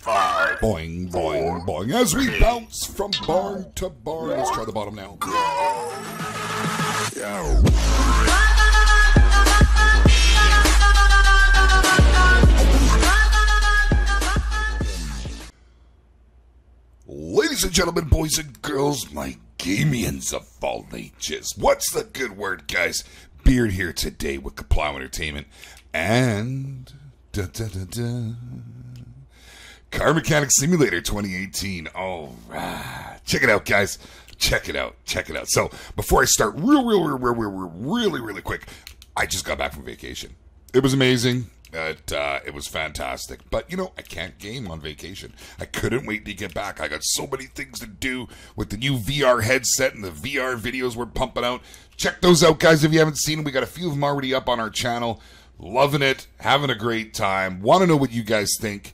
5. Boing, boing, boing. As we bounce from barn to barn. Let's try the bottom now. Ladies and gentlemen, boys and girls, my gamians of all ages. What's the good word, guys? Beard here today with Kaplow Entertainment and Car Mechanic Simulator 2018. All right. Check it out, guys. Check it out. Check it out. So, before I start really quick, I just got back from vacation. It was amazing. It was fantastic. But, you know, I can't game on vacation. I couldn't wait to get back. I got so many things to do with the new VR headset and the VR videos we're pumping out. Check those out, guys, if you haven't seen them. We got a few of them already up on our channel. Loving it. Having a great time. Want to know what you guys think.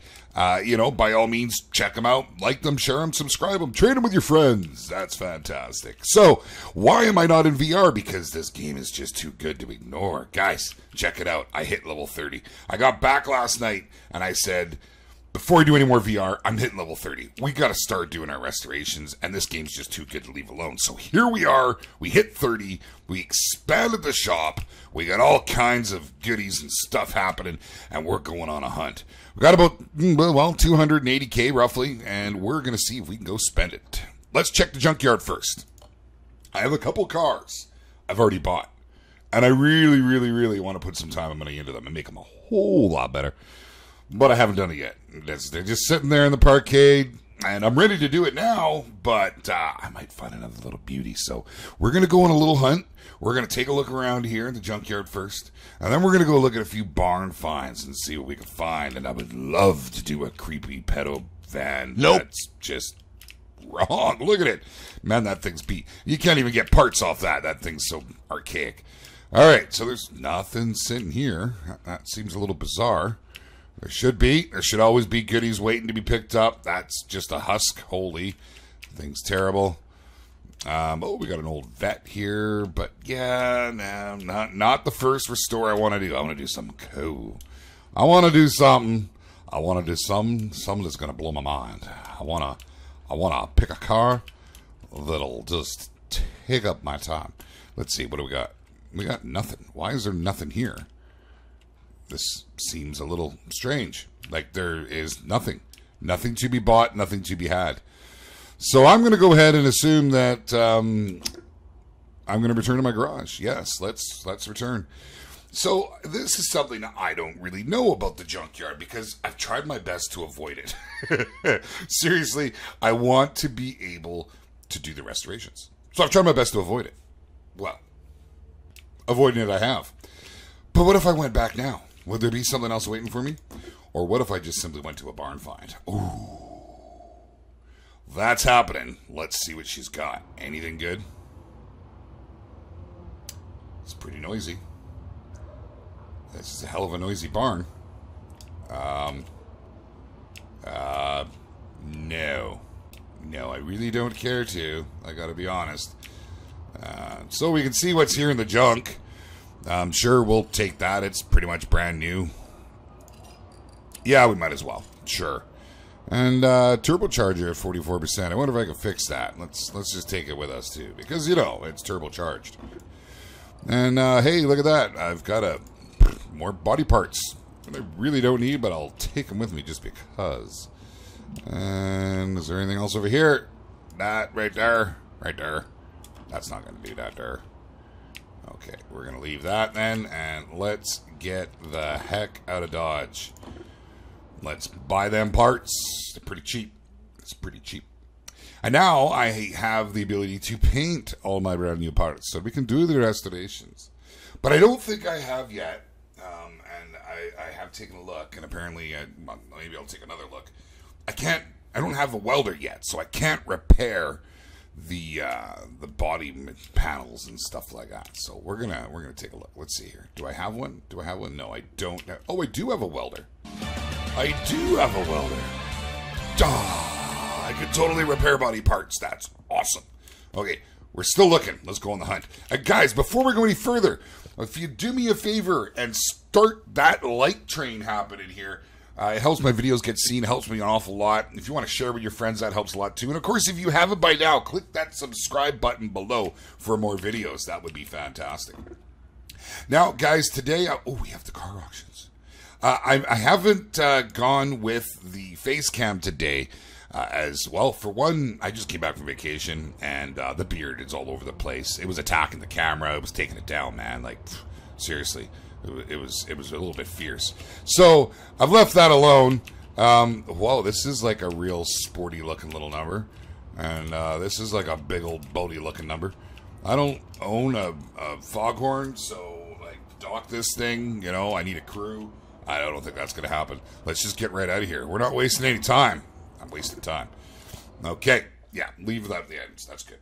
You know, by all means, check them out. Like them, share them, subscribe them, trade them with your friends. That's fantastic. So, why am I not in VR? Because this game is just too good to ignore. Guys, check it out. I hit level 30. I got back last night, and I said, before I do any more VR, I'm hitting level 30. We got to start doing our restorations, and this game's just too good to leave alone. So here we are. We hit 30. We expanded the shop. We got all kinds of goodies and stuff happening, and we're going on a hunt. We got about, well, 280K roughly, and we're going to see if we can go spend it. Let's check the junkyard first. I have a couple cars I've already bought, and I really want to put some time and money into them and make them a whole lot better. But I haven't done it yet. They're just sitting there in the parkade, and I'm ready to do it now, but I might find another little beauty. So we're going to go on a little hunt. We're going to take a look around here in the junkyard first, and then we're going to go look at a few barn finds and see what we can find. And I would love to do a creepy pedo van. Nope. That's just wrong. Look at it. Man, that thing's beat. You can't even get parts off that. That thing's so archaic. All right, so there's nothing sitting here. That seems a little bizarre. There should be. There should always be goodies waiting to be picked up. That's just a husk. Holy. Thing's terrible. Oh, we got an old vet here. But, yeah, no, not the first restore I want to do. I want to do something cool. I want to do something. I want to do something that's going to blow my mind. I want to pick a car that'll just take up my time. Let's see. What do we got? We got nothing. Why is there nothing here? This seems a little strange. Like there is nothing. Nothing to be bought, nothing to be had. So I'm going to go ahead and assume that I'm going to return to my garage. Yes, let's return. So this is something that I don't really know about the junkyard because I've tried my best to avoid it. Seriously, I want to be able to do the restorations. So I've tried my best to avoid it. Well, avoiding it I have. But what if I went back now? Would there be something else waiting for me? Or what if I just simply went to a barn find? Ooh. That's happening. Let's see what she's got. Anything good? It's pretty noisy. This is a hell of a noisy barn. No. No, I really don't care to. I gotta be honest. So we can see what's here in the junk. I'm sure we'll take that. It's pretty much brand new. Yeah, we might as well. Sure. And turbocharger at 44%. I wonder if I can fix that. Let's just take it with us too, because you know it's turbocharged. And hey, look at that! I've got more body parts that I really don't need, but I'll take them with me just because. And is there anything else over here? That right there, right there. That's not going to do that there. Okay, we're going to leave that then, and let's get the heck out of Dodge. Let's buy them parts. They're pretty cheap. It's pretty cheap. And now I have the ability to paint all my brand new parts, so we can do the restorations. But I don't think I have yet, and I have taken a look, and apparently maybe I'll take another look. I don't have a welder yet, so I can't repair the body panels and stuff like that. So we're gonna take a look. Let's see here. Do I have one? Do I have one? No, I don't. Oh, I do have a welder. I do have a welder. I can totally repair body parts. That's awesome. Okay, we're still looking. Let's go on the hunt. Guys, before we go any further, if you do me a favor and start that like train happening here, It helps my videos get seen. It helps me an awful lot. If you want to share with your friends, that helps a lot too. And of course, if you haven't by now, click that subscribe button below for more videos. That would be fantastic. Now, guys, today, we have the car auctions. I haven't gone with the face cam today. As well, for one, I just came back from vacation, and the beard is all over the place. It was attacking the camera. It was taking it down, man. Like, seriously, it was a little bit fierce. So I've left that alone. Whoa, this is like a real sporty looking little number, and this is like a big old boaty looking number. I don't own a foghorn, so like dock this thing. You know, I need a crew. I don't think that's gonna happen. Let's just get right out of here. We're not wasting any time. I'm wasting time. Okay, yeah, leave that at the ends. That's good.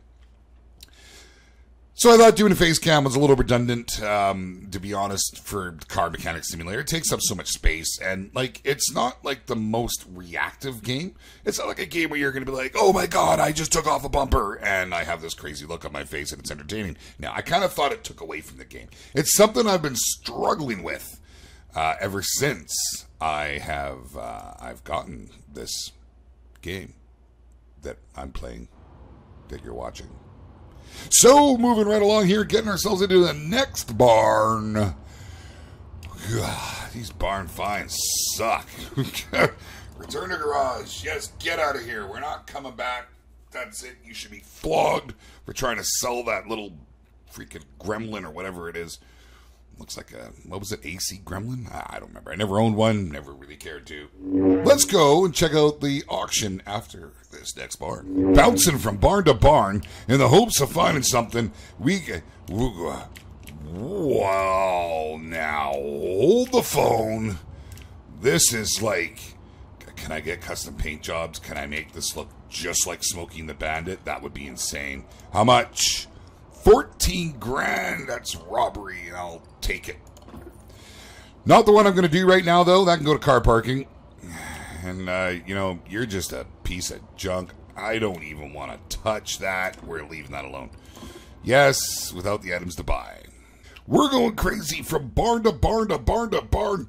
So I thought doing a face cam was a little redundant, to be honest, for Car Mechanic Simulator. It takes up so much space, and like it's not like the most reactive game. It's not like a game where you're going to be like, oh my god, I just took off a bumper, and I have this crazy look on my face, and it's entertaining. Now, I kind of thought it took away from the game. It's something I've been struggling with ever since I've gotten this game that I'm playing, that you're watching. So, moving right along here, getting ourselves into the next barn. God, these barn finds suck. Return to garage. Yes, get out of here. We're not coming back. That's it. You should be flogged for trying to sell that little freaking gremlin or whatever it is. Looks like a, what was it, AC Gremlin? I don't remember. I never owned one, never really cared to. Let's go and check out the auction after this next barn. Bouncing from barn to barn in the hopes of finding something. Wow, now, hold the phone. This is like, can I get custom paint jobs? Can I make this look just like Smokey and the Bandit? That would be insane. How much? 14 grand. That's robbery, and I'll take it. Not the one I'm going to do right now, though. That can go to car parking. And, you know, you're just a piece of junk. I don't even want to touch that. We're leaving that alone. Yes, without the items to buy. We're going crazy from barn to barn to barn to barn.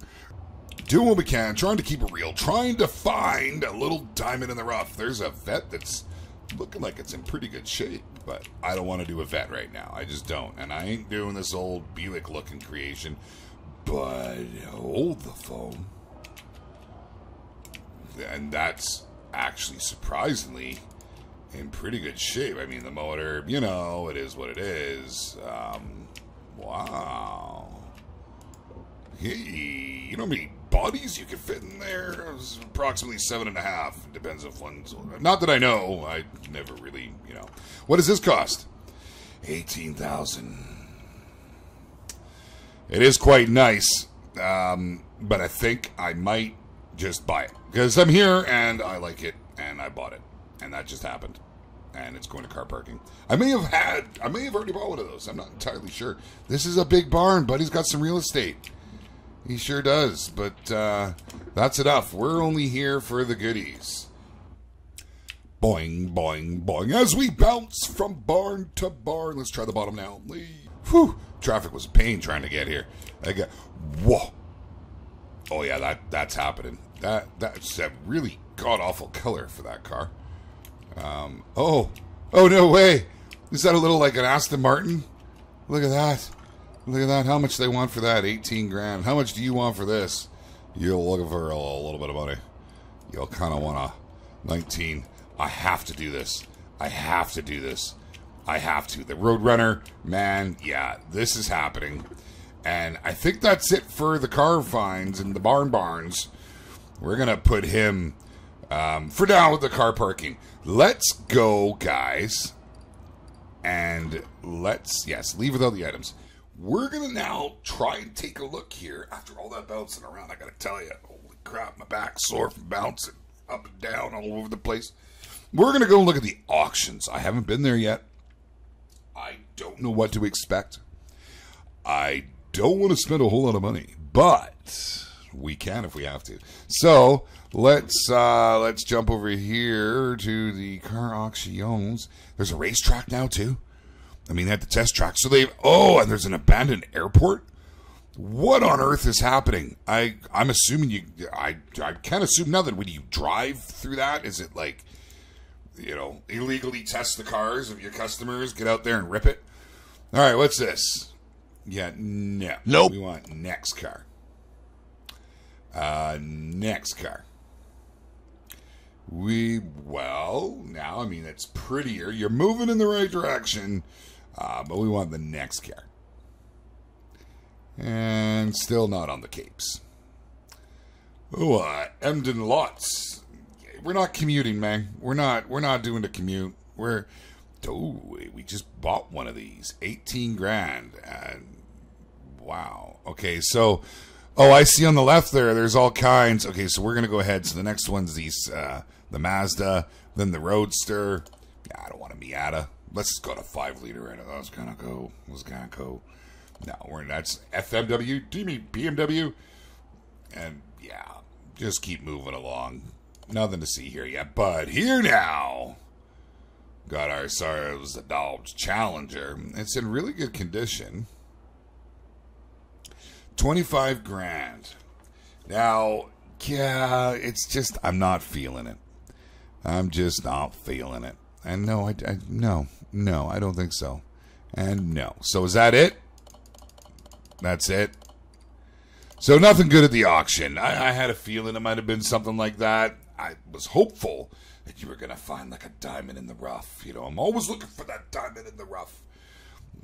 Doing what we can, trying to keep it real, trying to find a little diamond in the rough. There's a vet that's looking like it's in pretty good shape, but I don't want to do a vet right now. I just don't. And I ain't doing this old Buick looking creation. But hold the phone. And that's actually surprisingly in pretty good shape. I mean, the motor, you know, it is what it is. Wow. Hey, you know how many bodies you can fit in there? It's approximately 7.5. It depends if one's... Not that I know. I never really, you know. What does this cost? 18,000. It is quite nice. But I think I might just buy it. Because I'm here and I like it and I bought it. And that just happened. And it's going to car parking. I may have already bought one of those. I'm not entirely sure. This is a big barn. Buddy's got some real estate. He sure does, but that's enough. We're only here for the goodies. Boing, boing, boing. As we bounce from barn to barn. Let's try the bottom now. Whew. Traffic was a pain trying to get here. Whoa. Oh, yeah, that's happening. That's a really god-awful color for that car. Oh, no way. Is that a little like an Aston Martin? Look at that. Look at that. How much they want for that? 18 grand. How much do you want for this? You're looking for a little bit of money. You'll kind of want a 19. I have to do this. I have to do this. I have to. The Roadrunner, man, yeah, this is happening. And I think that's it for the car finds and the barns. We're going to put him for now with the car parking. Let's go, guys. And let's, yes, leave without the items. We're going to now try and take a look here. After all that bouncing around, I got to tell you, holy crap, my back's sore from bouncing up and down all over the place. We're going to go and look at the auctions. I haven't been there yet. I don't know what to expect. I don't want to spend a whole lot of money, but we can if we have to. So let's jump over here to the car auctions. There's a racetrack now too. I mean, they had the test track. So and there's an abandoned airport. What on earth is happening? I'm assuming I can't assume now that when you drive through that, is it like, you know, illegally test the cars of your customers, get out there and rip it? All right, what's this? Yeah, no. Nope. We want next car. Next car. Well, now, I mean, it's prettier. You're moving in the right direction, but we want the next car. And still not on the capes. Oh, Emden Lots. We're not commuting, man. We're not doing the commute. We just bought one of these. 18 grand. Wow. Okay, so, I see on the left there's all kinds. Okay, so we're going to go ahead. So the next one's the Mazda, then the Roadster. Yeah, I don't want a Miata. Let's just go to 5-liter and let's gonna go. No, that's FMW, BMW, and yeah, just keep moving along. Nothing to see here yet, but here now. Got ourselves a Dodge Challenger. It's in really good condition. 25 grand. Now, yeah, it's just, I'm not feeling it. I'm just not feeling it. And no, I don't think so. And no. So is that it? That's it. So nothing good at the auction. I had a feeling it might have been something like that. I was hopeful that you were going to find like a diamond in the rough. You know, I'm always looking for that diamond in the rough.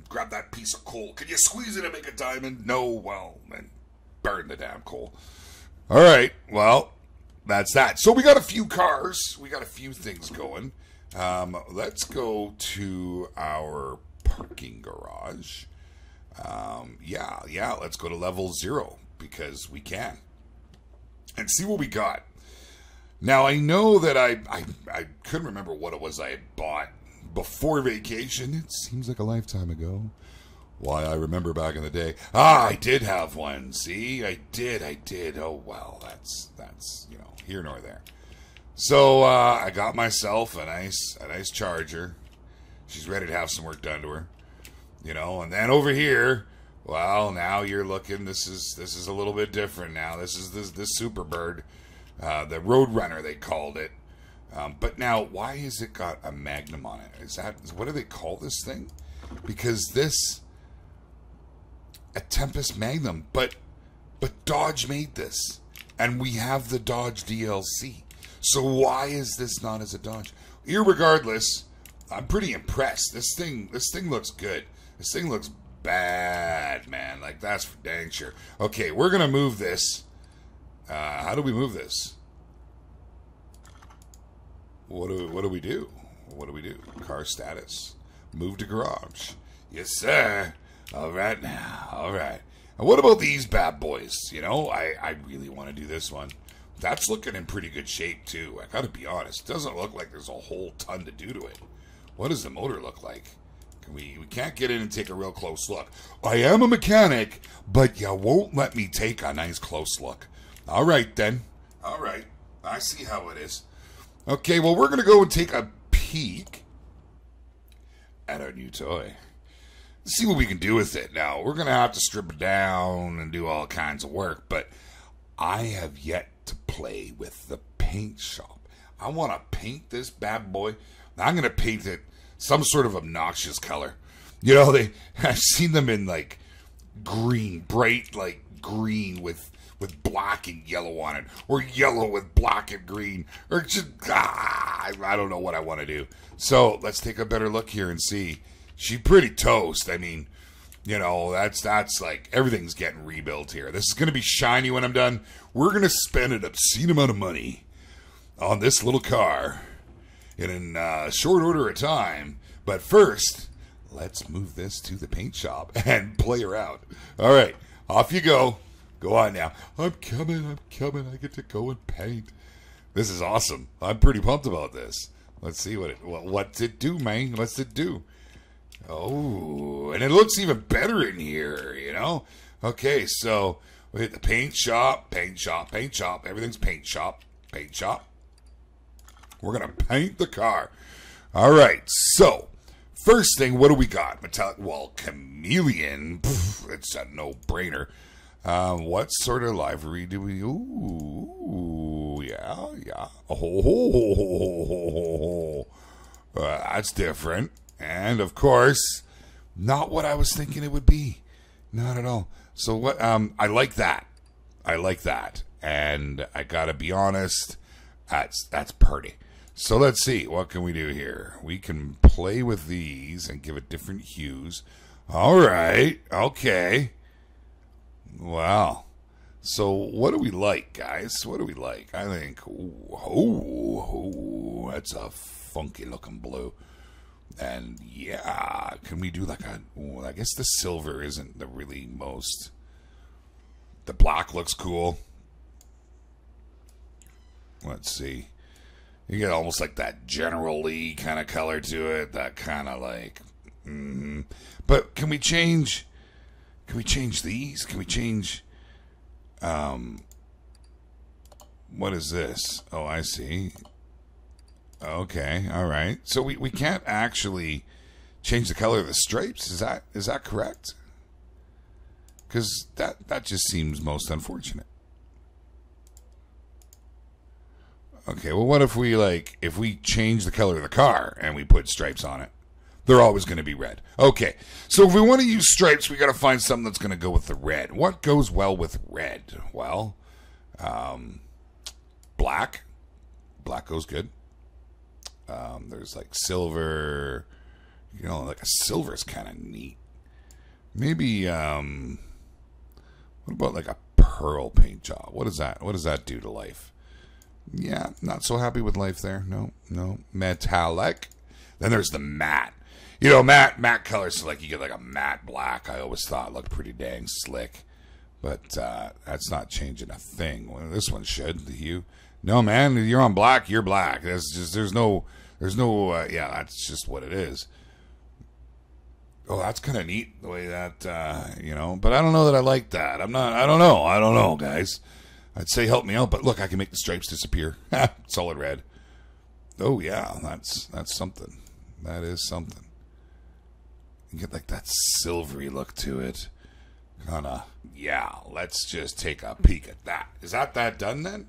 Grab that piece of coal. Can you squeeze it and make a diamond? No, well, then burn the damn coal. All right, well, that's that. So we got a few cars. We got a few things going. Let's go to our parking garage. Yeah, let's go to level 0 because we can. And see what we got. Now, I know that I couldn't remember what it was I had bought before vacation. It seems like a lifetime ago. Why, I remember back in the day. I did have one. See, I did. Oh, well, that's, you know, here nor there. So, I got myself a nice Charger. She's ready to have some work done to her. You know, and then over here, well, now you're looking, this is a little bit different now. This is this Superbird, the Roadrunner they called it. But now, why has it got a Magnum on it? What do they call this thing? Because this, a Tempest Magnum, but Dodge made this, and we have the Dodge DLC. So why is this not as a Dodge? Irregardless, I'm pretty impressed. This thing looks good. This thing looks bad, man. Like, that's for dang sure. Okay, we're gonna move this. How do we move this? What do we do? What do we do? Car status. Move to garage. Yes, sir. All right now. All right. And what about these bad boys? You know, I really want to do this one. That's looking in pretty good shape, too. I gotta be honest. It doesn't look like there's a whole ton to do to it. What does the motor look like? We can't get in and take a real close look. I am a mechanic, but you won't let me take a nice close look. All right, then. All right. I see how it is. Okay, well, we're going to go and take a peek at our new toy. See what we can do with it. Now, we're going to have to strip it down and do all kinds of work, but I have yet to play with the paint shop. I want to paint this bad boy. I'm going to paint it some sort of obnoxious color. You know, I've seen them in like green, bright like green with black and yellow on it, or yellow with black and green, or just I don't know what I want to do. So let's take a better look here and see. She's pretty toast. I mean, you know, that's like everything's getting rebuilt here. This is going to be shiny when I'm done. We're going to spend an obscene amount of money on this little car in short order of time. But first, let's move this to the paint shop and play around. All right, off you go. Go on now. I'm coming. I get to go and paint. This is awesome. I'm pretty pumped about this. Let's see what's it do, man. What's it do? Oh, and it looks even better in here, you know? Okay, so we hit the paint shop. Everything's paint shop. We're going to paint the car. All right, so first thing, what do we got? Metallic, well, chameleon. Pff, it's a no-brainer. What sort of livery do we... Ooh, yeah, yeah. Oh, that's different. And, of course, not what I was thinking it would be. Not at all. So, what? I like that. I like that. And I gotta be honest, that's pretty. So let's see, what can we do here? We can play with these and give it different hues. All right, okay. Wow. So what do we like, guys? What do we like? I think, oh, that's a funky looking blue. And yeah, can we do like a, I guess the silver isn't the really most, the black looks cool. Let's see. You get almost like that General Lee kind of color to it. That kind of like... But can we change... Can we change these? Can we change... What is this? Oh, I see. Okay, alright. So we can't actually change the color of the stripes. Is that correct? Because that just seems most unfortunate. Okay, well, what if we, if we change the color of the car and we put stripes on it? They're always going to be red. Okay, so if we want to use stripes, we got to find something that's going to go with the red. What goes well with red? Well, black. Black goes good. There's, like, silver. You know, like a silver is kind of neat. Maybe, what about, like, a pearl paint job? What is that? What does that do to life? Yeah, not so happy with life there. No. Metallic. Then there's the matte. You know, matte colors, so like you get like a matte black. I always thought looked pretty dang slick. But that's not changing a thing. Well, this one should. The hue. No, man, you're on black, you're black. There's no, yeah, that's just what it is. Oh, that's kind of neat, the way that, you know. But I don't know that I like that. I don't know, guys. I'd say help me out, but look, I can make the stripes disappear. Solid red. Oh, yeah, that's something. That is something. You get like that silvery look to it. Kinda, yeah, let's just take a peek at that. Is that done then?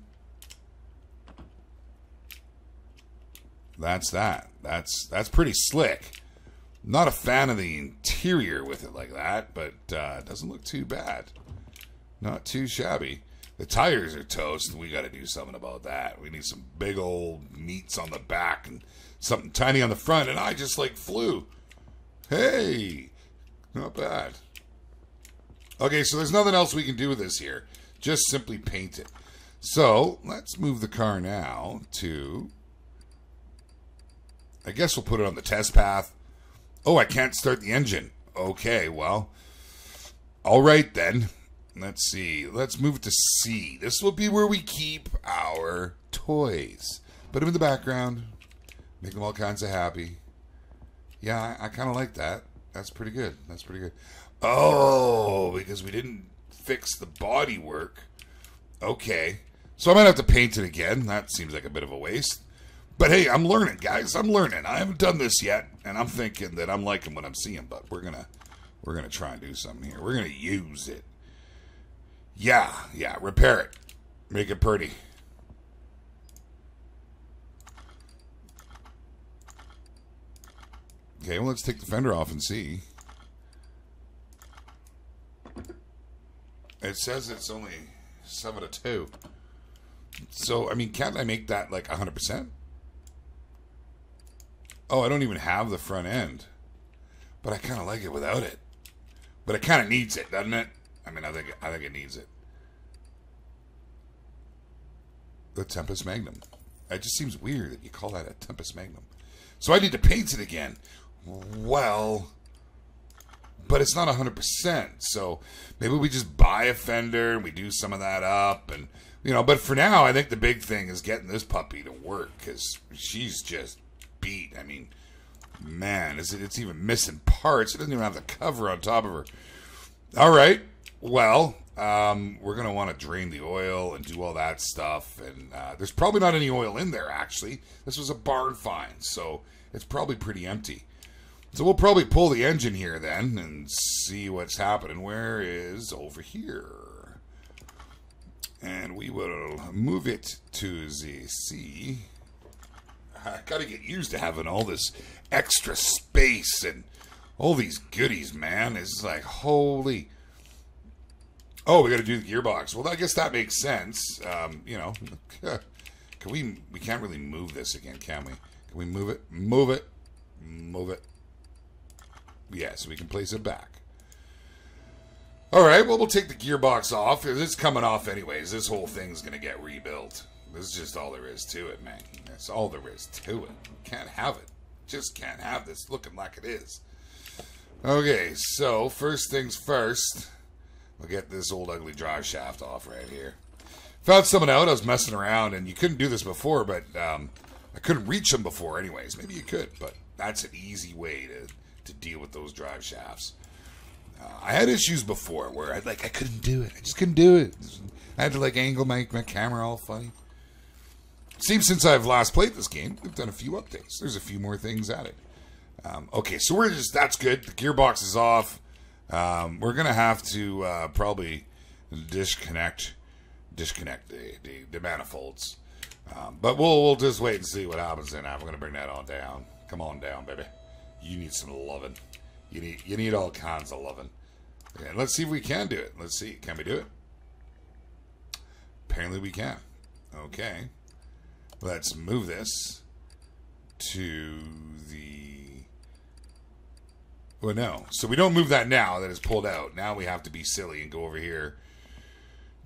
That's that. That's pretty slick. Not a fan of the interior with it like that, but it doesn't look too bad. Not too shabby. The tires are toast, and we got to do something about that. We need some big old meats on the back and something tiny on the front, and I just like flew. Hey, not bad. Okay, so there's nothing else we can do with this here. Just simply paint it. So let's move the car now to... I guess we'll put it on the test path. Oh, I can't start the engine. Okay, well, all right then. Let's see. Let's move it to C. This will be where we keep our toys. Put them in the background. Make them all kinds of happy. Yeah, I kind of like that. That's pretty good. That's pretty good. Oh, because we didn't fix the body work. Okay. So I might have to paint it again. That seems like a bit of a waste. But hey, I'm learning, guys. I'm learning. I haven't done this yet, and I'm thinking that I'm liking what I'm seeing, but we're gonna try and do something here. We're gonna use it. Yeah, repair it. Make it pretty. Okay, well, let's take the fender off and see. It says it's only 7-2. So, I mean, can't I make that like 100%? Oh, I don't even have the front end. But I kind of like it without it. But it kind of needs it, doesn't it? I mean, I think it needs it. The Tempest Magnum. It just seems weird that you call that a Tempest Magnum. So I need to paint it again. Well, but it's not 100%. So maybe we just buy a fender and we do some of that up, and you know. But for now, I think the big thing is getting this puppy to work, because she's just beat. I mean, man, it's even missing parts. It doesn't even have the cover on top of her. All right. Well, we're going to want to drain the oil and do all that stuff. And there's probably not any oil in there, actually. This was a barn find, so it's probably pretty empty. So we'll probably pull the engine here then and see what's happening. Where is over here? And we will move it to the C. I gotta get used to having all this extra space and all these goodies, man. It's like, holy. Oh, we gotta do the gearbox. Well, I guess that makes sense. You know, can we can't really move this again, can we? Can we move it? Move it. Move it. Yeah, so we can place it back. All right, well, we'll take the gearbox off. It's coming off anyways. This whole thing's going to get rebuilt. This is just all there is to it, man. That's all there is to it. Can't have it. Just can't have this looking like it is. Okay, so first things first, we'll get this old ugly drive shaft off right here. Found someone out. I was messing around, and you couldn't do this before, but I couldn't reach them before anyways. Maybe you could, but that's an easy way to deal with those drive shafts. I had issues before where I couldn't do it. I just couldn't do it. I had to like angle my camera all funny. Seems since I've last played this game, we've done a few updates. There's a few more things added. Okay, so that's good. The gearbox is off. We're gonna have to probably disconnect the manifolds. But we'll just wait and see what happens then. I'm gonna bring that on down. Come on down, baby. You need some loving. You need all kinds of loving. And let's see if we can do it. Let's see. Can we do it? Apparently we can. Okay. Let's move this to the... Well, no. So we don't move that now that it's pulled out. Now we have to be silly and go over here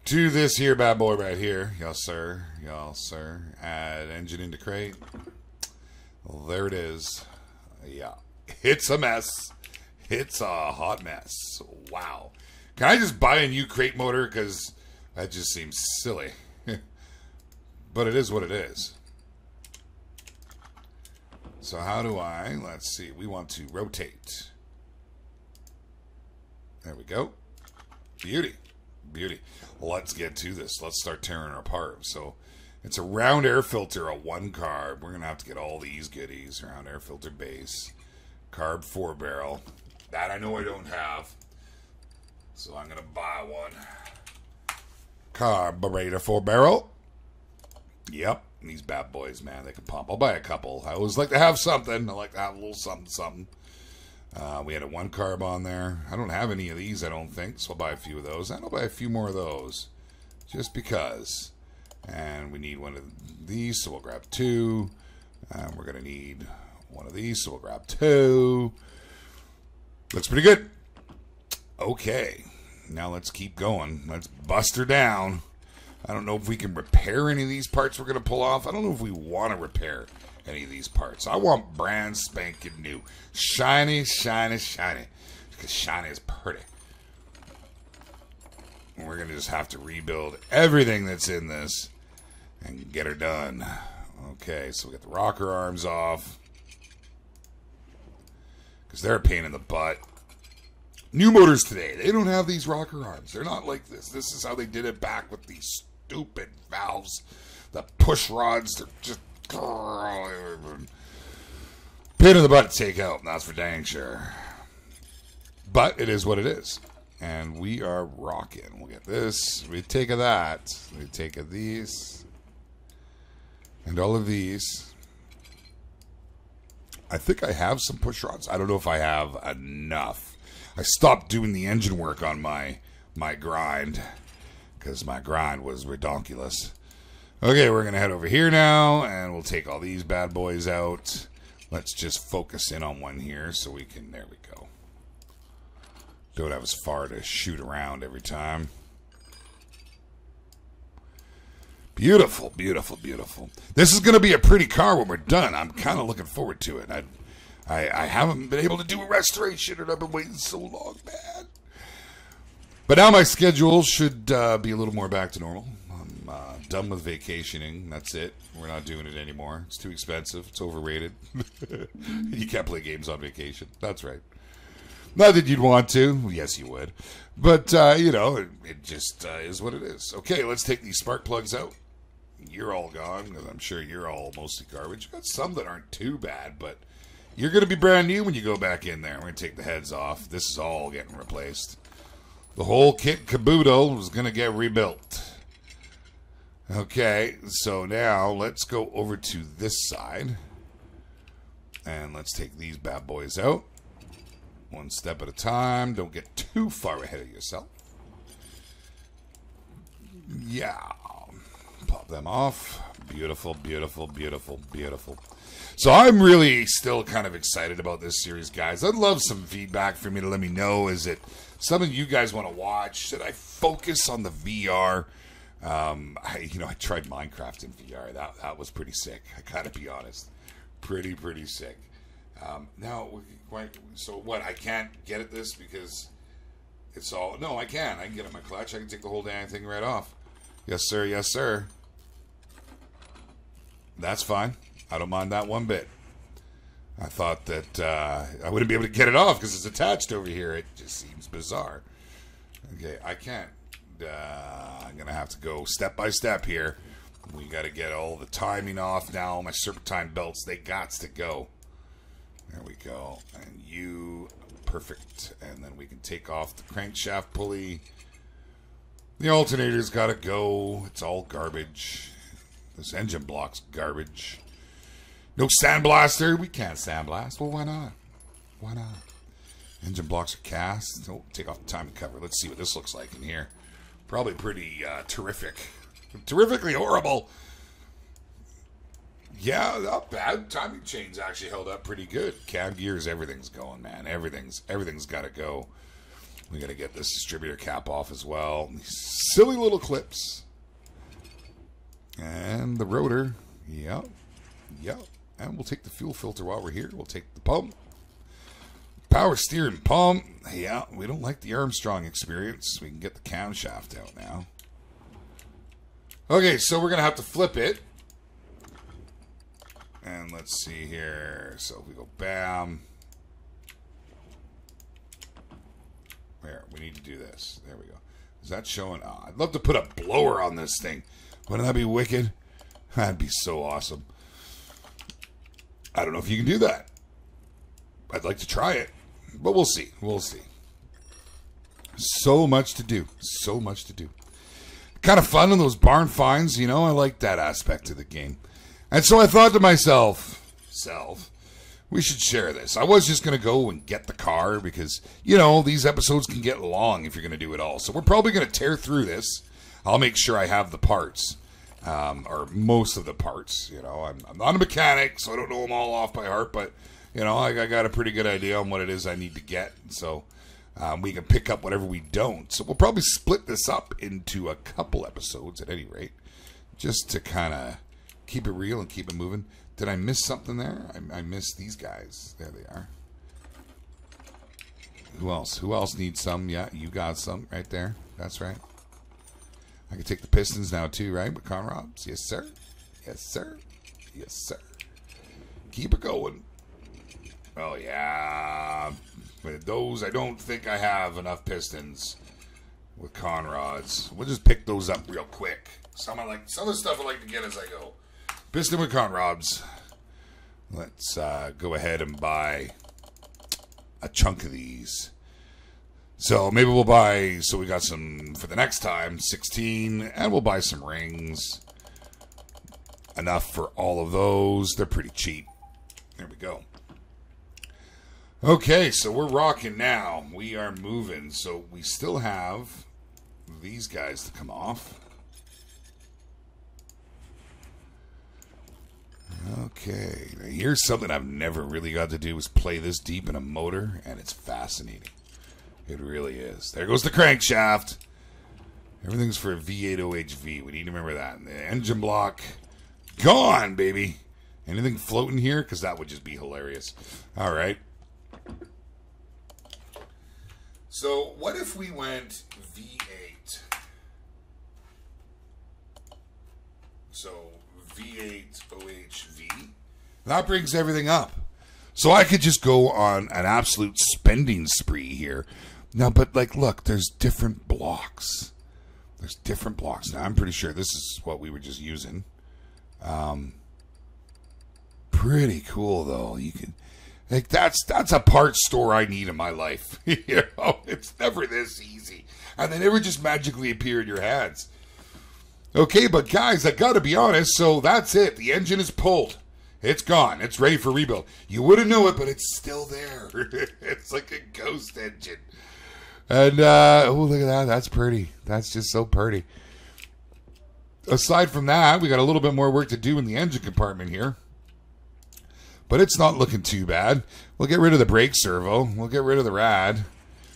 to this here bad boy right here. Yes, sir. Yes, sir. Add engine into crate. Well, there it is. Yeah. It's a mess. It's a hot mess. Wow. Can I just buy a new crate motor? Because that just seems silly. But it is what it is. So how do I... Let's see. We want to rotate. There we go. Beauty. Beauty. Let's get to this. Let's start tearing her apart. So it's a round air filter, a 1 carb. We're going to have to get all these goodies. Round air filter base. Carb 4 barrel. That I know I don't have. So I'm going to buy one. Carburetor 4 barrel. Yep. These bad boys, man, they can pump. I'll buy a couple. I always like to have something. I like to have a little something, something. We had a 1 carb on there. I don't have any of these, I don't think. So I'll buy a few of those. And I'll buy a few more of those. Just because. And we need one of these, so we'll grab 2. And we're going to need one of these, so we'll grab 2. Looks pretty good. Okay. Now let's keep going. Let's bust her down. I don't know if we can repair any of these parts we're going to pull off. I don't know if we want to repair any of these parts. I want brand spanking new. Shiny, shiny, shiny. Because shiny is pretty. And we're going to just have to rebuild everything that's in this and get her done. Okay, so we got the rocker arms off. Because they're a pain in the butt. New motors today, they don't have these rocker arms. They're not like this. This is how they did it back with these stupid valves. The push rods, they're just... Pain in the butt to take out, and that's for dang sure. But it is what it is. And we are rocking. We'll get this. We take of that. We take of these. And all of these. I think I have some push rods. I don't know if I have enough. I stopped doing the engine work on my grind because my grind was redonkulous. Okay, we're going to head over here now, and we'll take all these bad boys out. Let's just focus in on one here so we can... There we go. Don't have as far to shoot around every time. Beautiful, beautiful, beautiful. This is going to be a pretty car when we're done. I'm kind of looking forward to it. I haven't been able to do a restoration, and I've been waiting so long, man. But now my schedule should be a little more back to normal. I'm done with vacationing. That's it. We're not doing it anymore. It's too expensive. It's overrated. You can't play games on vacation. That's right. Not that you'd want to. Yes, you would. But, you know, it just is what it is. Okay, let's take these spark plugs out. You're all gone, because I'm sure you're all mostly garbage. You've got some that aren't too bad, but you're going to be brand new when you go back in there. We're going to take the heads off. This is all getting replaced. The whole kit caboodle is going to get rebuilt. Okay, so now let's go over to this side. And let's take these bad boys out. One step at a time. Don't get too far ahead of yourself. Yeah. Pop them off. Beautiful, beautiful, beautiful, beautiful. So I'm really still kind of excited about this series, guys. I'd love some feedback for me to let me know. Is it something you guys want to watch? Should I focus on the VR? I tried Minecraft in VR. That was pretty sick. I gotta be honest. Pretty sick. Now, so what? I can't get at this because it's all... No, I can. I can get at my clutch. I can take the whole damn thing right off. Yes, sir. Yes, sir. That's fine. I don't mind that one bit. I thought that I wouldn't be able to get it off because it's attached over here. It just seems bizarre. Okay, I can't. I'm going to have to go step by step here. We got to get all the timing off now. My serpentine belts, they gots to go. There we go. And you, perfect. And then we can take off the crankshaft pulley. The alternator's got to go. It's all garbage. This engine block's garbage. No sandblaster. We can't sandblast. Well, why not? Why not? Engine blocks are cast. Oh, take off the timing cover. Let's see what this looks like in here. Probably pretty terrific. Terrifically horrible. Yeah, not bad. Timing chain's actually held up pretty good. Cab gears, everything's going, man. Everything's got to go. We got to get this distributor cap off as well. These silly little clips. And the rotor. Yep. Yep. And we'll take the fuel filter while we're here. We'll take the pump. Power steering pump. Yeah, we don't like the Armstrong experience. We can get the camshaft out now. Okay, so we're going to have to flip it. And let's see here. So if we go bam. There, we need to do this. There we go. Is that showing? Oh, I'd love to put a blower on this thing. Wouldn't that be wicked? That'd be so awesome. I don't know if you can do that. I'd like to try it. But we'll see. We'll see. So much to do. So much to do. Kind of fun in those barn finds, you know. I like that aspect of the game. And so I thought to myself, we should share this. I was just going to go and get the car because, you know, these episodes can get long if you're going to do it all. So we're probably going to tear through this. I'll make sure I have the parts, or most of the parts. You know, I'm not a mechanic, so I don't know them all off by heart, but... You know, I got a pretty good idea on what it is I need to get. So we can pick up whatever we don't. So we'll probably split this up into a couple episodes at any rate. Just to kind of keep it real and keep it moving. Did I miss something there? I missed these guys. There they are. Who else? Who else needs some? Yeah, you got some right there. That's right. I can take the pistons now too, right? With conrods. Yes, sir. Yes, sir. Yes, sir. Keep it going. Oh, yeah. But those, I don't think I have enough pistons with conrods. We'll just pick those up real quick. Some of the stuff I like to get as I go. Piston with conrods. Let's go ahead and buy a chunk of these. So maybe we'll buy, so we got some for the next time, 16, and we'll buy some rings. Enough for all of those. They're pretty cheap. There we go. Okay, so we're rocking now. We are moving. So we still have these guys to come off. Okay, now here's something I've never really got to do is play this deep in a motor, and it's fascinating. It really is. There goes the crankshaft. Everything's for a V8 OHV. We need to remember that. And the engine block, gone, baby. Anything floating here? Because that would just be hilarious. All right. So what if we went V8? So V8 OHV. That brings everything up. So I could just go on an absolute spending spree here. Now, but like, look, there's different blocks. There's different blocks. Now, I'm pretty sure this is what we were just using. Pretty cool, though. You can... Like, that's a parts store I need in my life. You know, it's never this easy. And they never just magically appear in your hands. Okay, but guys, I gotta be honest, so that's it. The engine is pulled. It's gone. It's ready for rebuild. You wouldn't know it, but it's still there. It's like a ghost engine. And, oh, look at that. That's pretty. That's just so pretty. Aside from that, we got a little bit more work to do in the engine compartment here. But it's not looking too bad. We'll get rid of the brake servo. We'll get rid of the rad.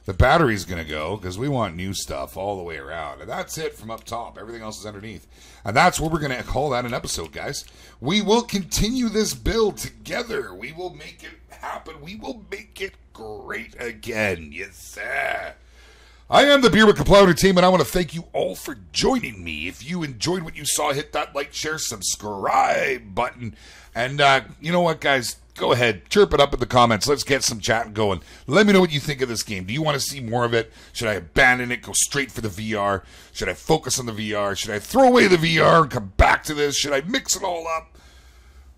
The battery's going to go because we want new stuff all the way around. And that's it from up top. Everything else is underneath. And that's what we're going to call that an episode, guys. We will continue this build together. We will make it happen. We will make it great again. Yes, sir. I am the Beer with Kaplow team, and I want to thank you all for joining me. If you enjoyed what you saw, hit that like, share, subscribe button. And you know what, guys? Go ahead, chirp it up in the comments. Let's get some chat going. Let me know what you think of this game. Do you want to see more of it? Should I abandon it, go straight for the VR? Should I focus on the VR? Should I throw away the VR and come back to this? Should I mix it all up?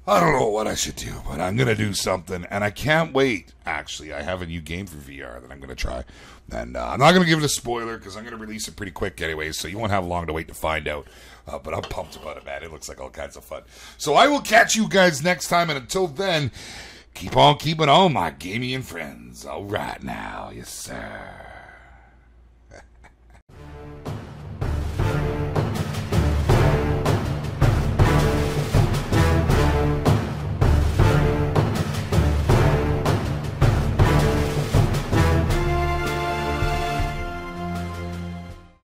I don't know what I should do, but I'm going to do something. And I can't wait. Actually, I have a new game for VR that I'm going to try. And I'm not going to give it a spoiler because I'm going to release it pretty quick anyway, so you won't have long to wait to find out. But I'm pumped about it, man. It looks like all kinds of fun. So I will catch you guys next time, and until then, keep on keeping on, my gaming friends. All right now. Yes, sir.